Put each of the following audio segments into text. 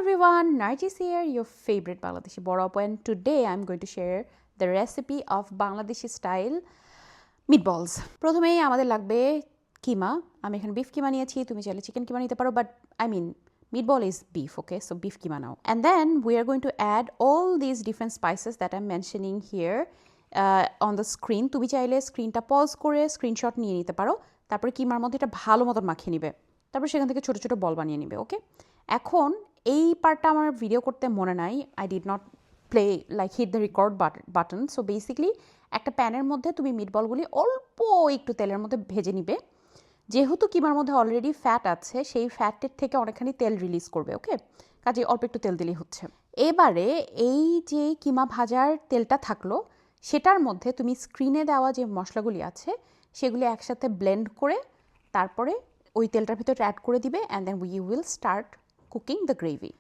everyone, Narjis here, your favorite Bangladeshi Borop, and today I'm going to share the recipe of Bangladeshi style meatballs. প্রথমেই আমাদের লাগবে কিমা। আমি এখানে beef কিমা নিয়েছি, তুমি চাইলে chicken কিমা নিতে পারো, but I mean meatball is beef, okay? So beef keema now. And then we are going to add all these different spices that I'm mentioning here on the screen. তুমি চাইলে স্ক্রিনটা pause করে screenshot নিয়ে নিতে পারো, তারপরে কিমার মধ্যে এটা ভালো মতো মাখিয়ে নিবে, তারপর সেখান থেকে ছোট ছোট বল বানিয়ে নিবে, ওকে? এখন এই পার্টটা আমার ভিডিও করতে মনে নাই, I did not play like hit the record button. So basically একটা প্যানের মধ্যে তুমি মিটবলগুলি অল্প একটু তেলের মধ্যে ভেজে নিবে। যেহেতু কিমার মধ্যে অলরেডি ফ্যাট আছে, সেই ফ্যাটের থেকে অনেকখানি তেল রিলিজ করবে, ওকে? কাজে অল্প একটু তেল দিলেই হচ্ছে। এবারে এই যে কিমা ভাজার তেলটা থাকলো, সেটার মধ্যে তুমি স্ক্রিনে দেওয়া যে মশলাগুলি আছে সেগুলি একসাথে ব্লেন্ড করে তারপরে ওই তেলটার ভিতরে অ্যাড করে দিবে, and then we will start cooking the gravy.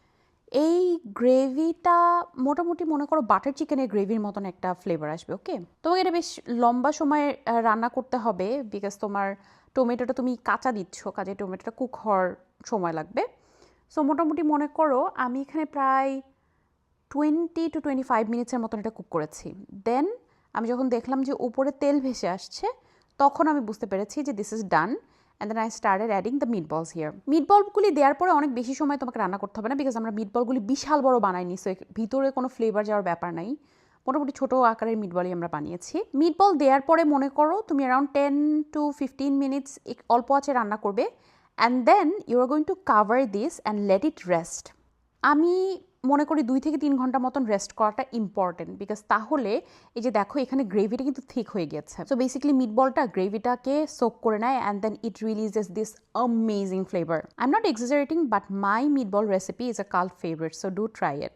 এই গ্রেভিটা মোটামুটি মনে করো বাটার চিকেনের গ্রেভির মতন একটা ফ্লেভার আসবে, ওকে? তোমাকে এটা বেশ লম্বা সময় রান্না করতে হবে, বিকজ তোমার টমেটোটা তুমি কাঁচা দিচ্ছ, কাজে টমেটোটা কুক হওয়ার সময় লাগবে। সো মোটামুটি মনে করো আমি এখানে প্রায় 20 to 25 মিনিটসের মতন এটা কুক করেছি। দেন আমি যখন দেখলাম যে উপরে তেল ভেসে আসছে, তখন আমি বুঝতে পেরেছি যে this is done, and then I started adding the meatballs here. মিটবলগুলি দেওয়ার পরে অনেক বেশি সময় তোমাকে রান্না করতে হবে না, বিকজ আমরা মিটবলগুলি বিশাল বড় বানাইনি, সো ভিতরে কোনো ফ্লেভার যাওয়ার ব্যাপার নাই। মোটামুটি ছোটো আকারের মিটবলই আমরা বানিয়েছি। মিটবল দেওয়ার পরে মনে করো তুমি অ্যারাউন্ড 10 to 15 মিনিটস অল্প আঁচে রান্না করবে, and then you are going to cover this and let it rest. আমি মনে করি 2 থেকে 3 ঘন্টা মতন রেস্ট করাটা ইম্পর্টেন্ট, বিকজ তাহলে এই যে দেখো এখানে গ্রেভিটা কিন্তু থিক হয়ে গেছে। সো বেসিক্যালি মিটবলটা গ্রেভিটাকে সোক করে নেয়, and then it releases this amazing flavour. I am not exaggerating, but my meatball recipe is a cult favourite, so do try it.